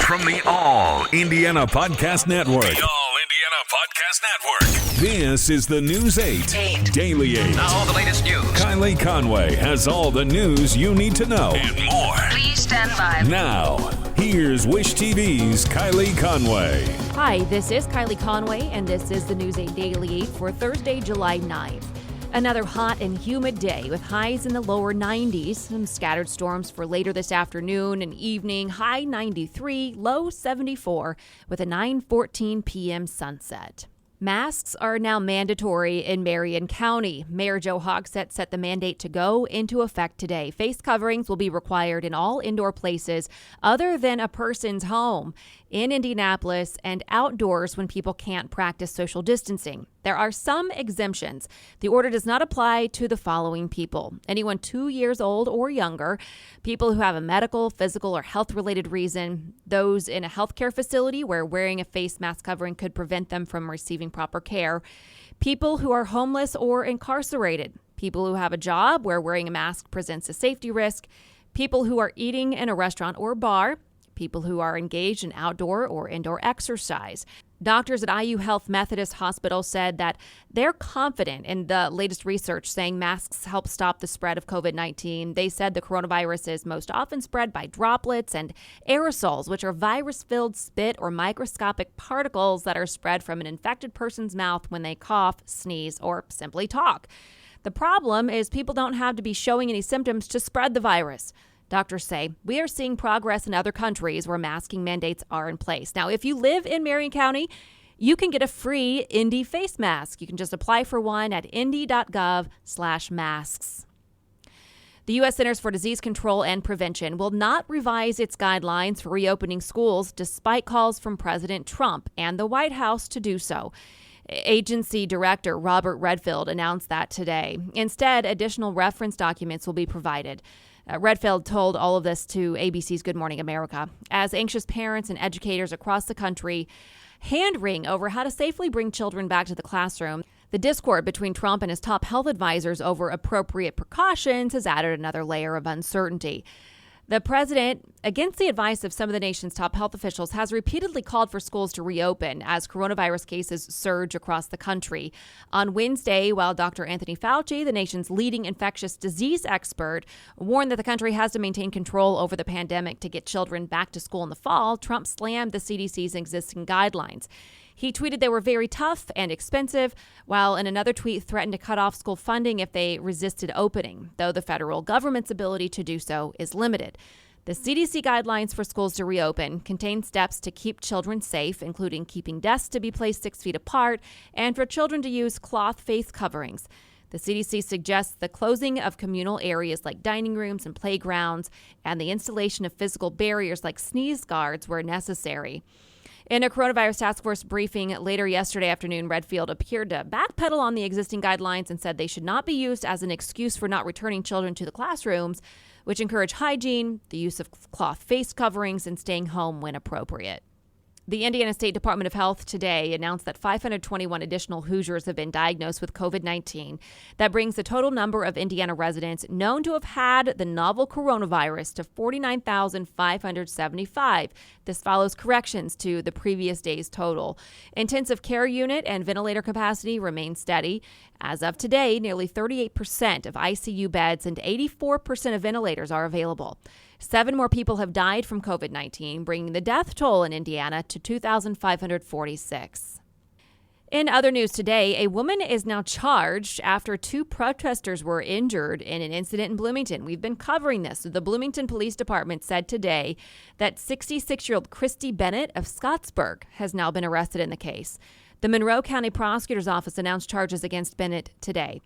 From the All Indiana Podcast Network. The All Indiana Podcast Network. This is the News 8 Daily 8. Now the latest news. Kylie Conway has all the news you need to know. And more. Please stand by. Now, here's Wish TV's Kylie Conway. Hi, this is Kylie Conway, and this is the News 8 Daily 8 for Thursday, July 9th. Another hot and humid day with highs in the lower 90s. Some scattered storms for later this afternoon and evening. High 93, low 74 with a 9:14 p.m. sunset. Masks are now mandatory in Marion County. Mayor Joe Hogsett set the mandate to go into effect today. Face coverings will be required in all indoor places other than a person's home, in Indianapolis, and outdoors when people can't practice social distancing. There are some exemptions. The order does not apply to the following people: anyone 2 years old or younger, people who have a medical, physical, or health-related reason, those in a healthcare facility where wearing a face mask covering could prevent them from receiving proper care, people who are homeless or incarcerated, people who have a job where wearing a mask presents a safety risk, people who are eating in a restaurant or bar, people who are engaged in outdoor or indoor exercise. Doctors at IU Health Methodist Hospital said that they're confident in the latest research saying masks help stop the spread of COVID-19. They said the coronavirus is most often spread by droplets and aerosols, which are virus-filled spit or microscopic particles that are spread from an infected person's mouth when they cough, sneeze, or simply talk. The problem is people don't have to be showing any symptoms to spread the virus. Doctors say we are seeing progress in other countries where masking mandates are in place. Now, if you live in Marion County, you can get a free Indy face mask. You can just apply for one at indy.gov/masks. The U.S. Centers for Disease Control and Prevention will not revise its guidelines for reopening schools despite calls from President Trump and the White House to do so. Agency Director Robert Redfield announced that today. Instead, additional reference documents will be provided. Redfield told all of this to ABC's Good Morning America as anxious parents and educators across the country hand-wring over how to safely bring children back to the classroom. The discord between Trump and his top health advisors over appropriate precautions has added another layer of uncertainty. The president, against the advice of some of the nation's top health officials, has repeatedly called for schools to reopen as coronavirus cases surge across the country. On Wednesday, while Dr. Anthony Fauci, the nation's leading infectious disease expert, warned that the country has to maintain control over the pandemic to get children back to school in the fall, Trump slammed the CDC's existing guidelines. He tweeted they were very tough and expensive, while in another tweet threatened to cut off school funding if they resisted opening, though the federal government's ability to do so is limited. The CDC guidelines for schools to reopen contain steps to keep children safe, including keeping desks to be placed 6 feet apart and for children to use cloth face coverings. The CDC suggests the closing of communal areas like dining rooms and playgrounds and the installation of physical barriers like sneeze guards where necessary. In a coronavirus task force briefing later yesterday afternoon, Redfield appeared to backpedal on the existing guidelines and said they should not be used as an excuse for not returning children to the classrooms, which encourage hygiene, the use of cloth face coverings, and staying home when appropriate. The Indiana State Department of Health today announced that 521 additional Hoosiers have been diagnosed with COVID-19. That brings the total number of Indiana residents known to have had the novel coronavirus to 49,575. This follows corrections to the previous day's total. Intensive care unit and ventilator capacity remain steady. As of today, nearly 38% of ICU beds and 84% of ventilators are available. 7 more people have died from COVID-19, bringing the death toll in Indiana to 2,546. In other news today, a woman is now charged after 2 protesters were injured in an incident in Bloomington. We've been covering this. The Bloomington Police Department said today that 66-year-old Christy Bennett of Scottsburg has now been arrested in the case. The Monroe County Prosecutor's Office announced charges against Bennett today.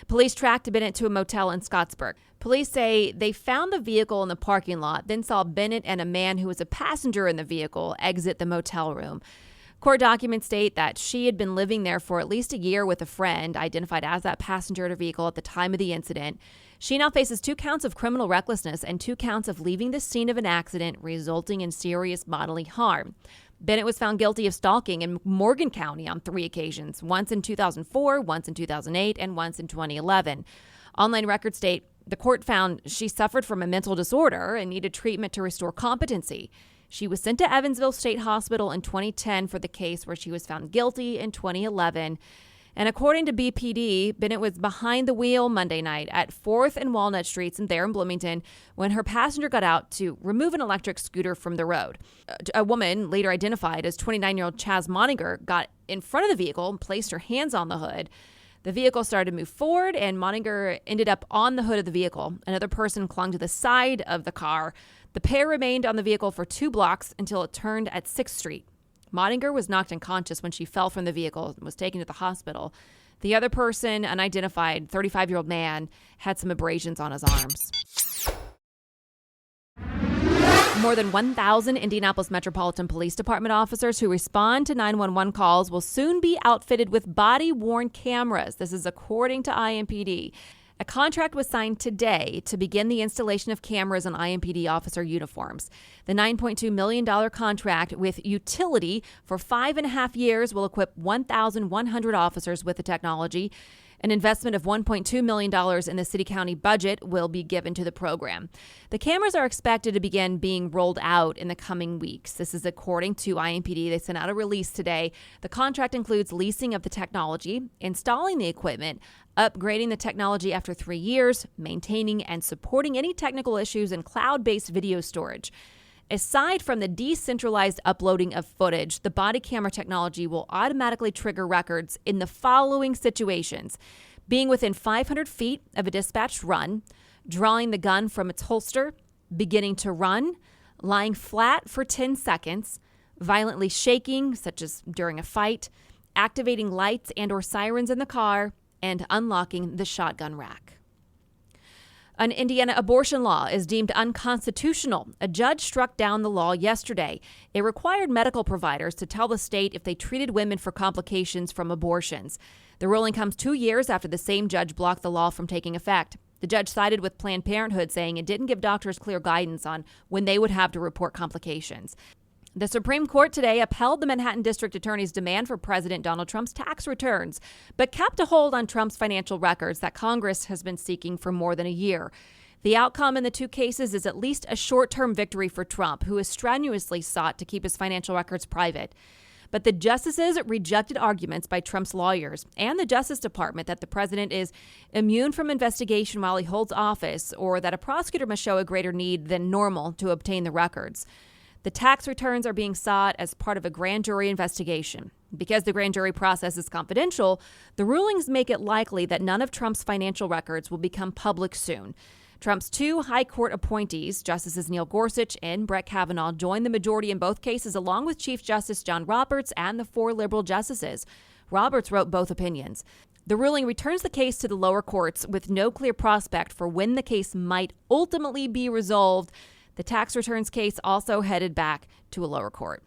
Police tracked Bennett to a motel in Scottsburg. Police say they found the vehicle in the parking lot, then saw Bennett and a man who was a passenger in the vehicle exit the motel room. Court documents state that she had been living there for at least a year with a friend, identified as that passenger in a vehicle at the time of the incident. She now faces 2 counts of criminal recklessness and 2 counts of leaving the scene of an accident resulting in serious bodily harm. Bennett was found guilty of stalking in Morgan County on 3 occasions, once in 2004, once in 2008, and once in 2011. Online records state the court found she suffered from a mental disorder and needed treatment to restore competency. She was sent to Evansville State Hospital in 2010 for the case where she was found guilty in 2011. And according to BPD, Bennett was behind the wheel Monday night at 4th and Walnut Streets and there in Bloomington when her passenger got out to remove an electric scooter from the road. A woman, later identified as 29-year-old Chaz Moninger, got in front of the vehicle and placed her hands on the hood. The vehicle started to move forward, and Moninger ended up on the hood of the vehicle. Another person clung to the side of the car. The pair remained on the vehicle for 2 blocks until it turned at 6th Street. Moninger was knocked unconscious when she fell from the vehicle and was taken to the hospital. The other person, an unidentified 35-year-old man, had some abrasions on his arms. More than 1,000 Indianapolis Metropolitan Police Department officers who respond to 911 calls will soon be outfitted with body-worn cameras. This is according to IMPD. A contract was signed today to begin the installation of cameras on IMPD officer uniforms. The $9.2 million contract with utility for 5.5 years will equip 1,100 officers with the technology. An investment of $1.2 million in the city-county budget will be given to the program. The cameras are expected to begin being rolled out in the coming weeks. This is according to IMPD. They sent out a release today. The contract includes leasing of the technology, installing the equipment, upgrading the technology after 3 years, maintaining and supporting any technical issues, and cloud-based video storage. Aside from the decentralized uploading of footage, the body camera technology will automatically trigger records in the following situations: being within 500 feet of a dispatched run, drawing the gun from its holster, beginning to run, lying flat for 10 seconds, violently shaking, such as during a fight, activating lights and or sirens in the car, and unlocking the shotgun rack. An Indiana abortion law is deemed unconstitutional. A judge struck down the law yesterday. It required medical providers to tell the state if they treated women for complications from abortions. The ruling comes 2 years after the same judge blocked the law from taking effect. The judge sided with Planned Parenthood, saying it didn't give doctors clear guidance on when they would have to report complications. The Supreme Court today upheld the Manhattan District Attorney's demand for President Donald Trump's tax returns, but kept a hold on Trump's financial records that Congress has been seeking for more than a year. The outcome in the 2 cases is at least a short-term victory for Trump, who has strenuously sought to keep his financial records private. But the justices rejected arguments by Trump's lawyers and the Justice Department that the president is immune from investigation while he holds office, or that a prosecutor must show a greater need than normal to obtain the records. The tax returns are being sought as part of a grand jury investigation. Because the grand jury process is confidential, the rulings make it likely that none of Trump's financial records will become public soon. Trump's 2 high court appointees, Justices Neil Gorsuch and Brett Kavanaugh, joined the majority in both cases, along with Chief Justice John Roberts and the 4 liberal justices. Roberts wrote both opinions. The ruling returns the case to the lower courts with no clear prospect for when the case might ultimately be resolved. The tax returns case also headed back to a lower court.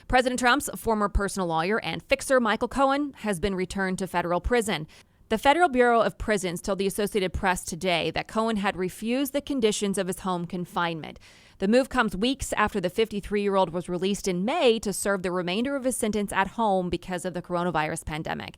President Trump's former personal lawyer and fixer, Michael Cohen, has been returned to federal prison. The Federal Bureau of Prisons told the Associated Press today that Cohen had refused the conditions of his home confinement. The move comes weeks after the 53-year-old was released in May to serve the remainder of his sentence at home because of the coronavirus pandemic.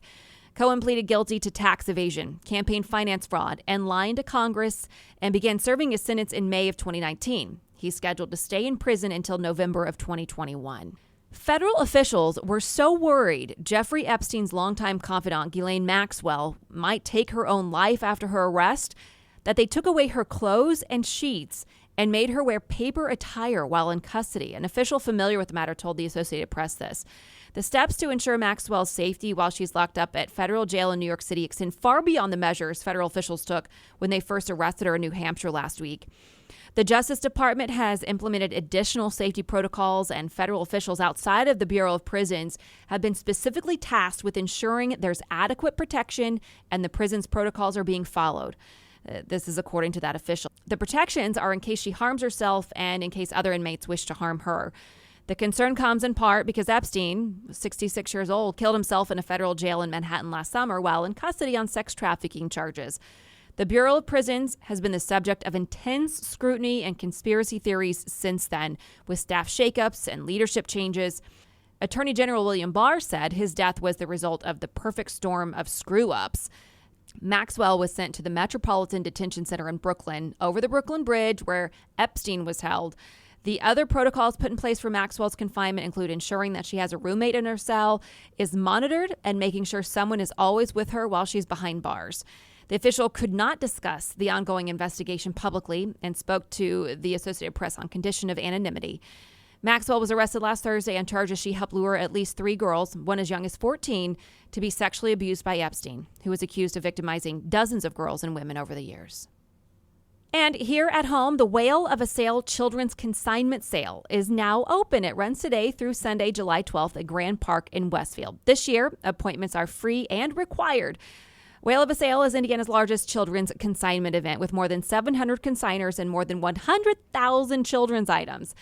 Cohen pleaded guilty to tax evasion, campaign finance fraud, and lying to Congress, and began serving his sentence in May of 2019. He's scheduled to stay in prison until November of 2021. Federal officials were so worried Jeffrey Epstein's longtime confidant, Ghislaine Maxwell, might take her own life after her arrest that they took away her clothes and sheets and made her wear paper attire while in custody. An official familiar with the matter told the Associated Press this. The steps to ensure Maxwell's safety while she's locked up at federal jail in New York City extend far beyond the measures federal officials took when they first arrested her in New Hampshire last week. The Justice Department has implemented additional safety protocols, and federal officials outside of the Bureau of Prisons have been specifically tasked with ensuring there's adequate protection and the prison's protocols are being followed. This is according to that official. The protections are in case she harms herself and in case other inmates wish to harm her. The concern comes in part because Epstein, 66 years old, killed himself in a federal jail in Manhattan last summer while in custody on sex trafficking charges. The Bureau of Prisons has been the subject of intense scrutiny and conspiracy theories since then, with staff shakeups and leadership changes. Attorney General William Barr said his death was the result of the perfect storm of screw-ups. Maxwell was sent to the Metropolitan Detention Center in Brooklyn, over the Brooklyn Bridge, where Epstein was held. The other protocols put in place for Maxwell's confinement include ensuring that she has a roommate in her cell, is monitored, and making sure someone is always with her while she's behind bars. The official could not discuss the ongoing investigation publicly and spoke to the Associated Press on condition of anonymity. Maxwell was arrested last Thursday on charges she helped lure at least 3 girls, one as young as 14, to be sexually abused by Epstein, who was accused of victimizing dozens of girls and women over the years. And here at home, the Whale of a Sale Children's Consignment Sale is now open. It runs today through Sunday, July 12th at Grand Park in Westfield. This year, appointments are free and required. Whale of a Sale is Indiana's largest children's consignment event with more than 700 consigners and more than 100,000 children's items.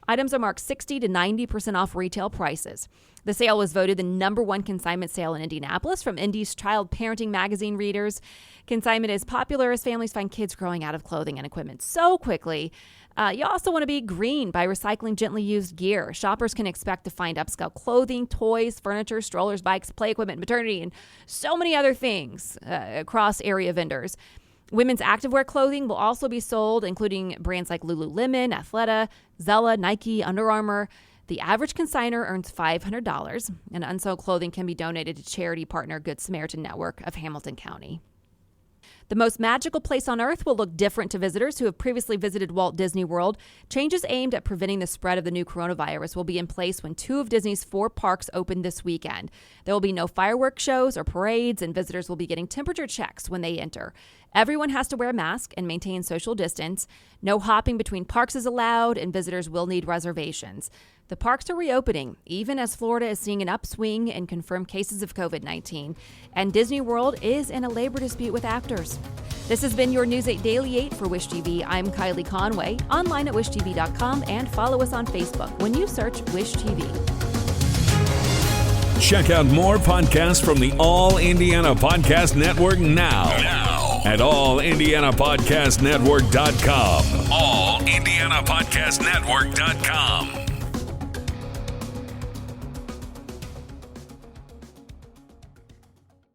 Items are marked 60 to 90% off retail prices. The sale was voted the #1 consignment sale in Indianapolis from Indy's Child Parenting magazine readers. Consignment is popular as families find kids growing out of clothing and equipment so quickly. You also want to be green by recycling gently used gear. Shoppers can expect to find upscale clothing, toys, furniture, strollers, bikes, play equipment, maternity, and so many other things across area vendors. Women's activewear clothing will also be sold, including brands like Lululemon, Athleta, Zella, Nike, Under Armour. The average consignor earns $500, and unsold clothing can be donated to charity partner Good Samaritan Network of Hamilton County. The most magical place on earth will look different to visitors who have previously visited Walt Disney World. Changes aimed at preventing the spread of the new coronavirus will be in place when 2 of Disney's 4 parks open this weekend. There will be no fireworks shows or parades, and visitors will be getting temperature checks when they enter. Everyone has to wear a mask and maintain social distance. No hopping between parks is allowed, and visitors will need reservations. The parks are reopening, even as Florida is seeing an upswing in confirmed cases of COVID-19, and Disney World is in a labor dispute with actors. This has been your News 8 Daily 8 for Wish TV. I'm Kylie Conway, online at wishtv.com, and follow us on Facebook when you search Wish TV. Check out more podcasts from the All Indiana Podcast Network now at allindianapodcastnetwork.com. allindianapodcastnetwork.com.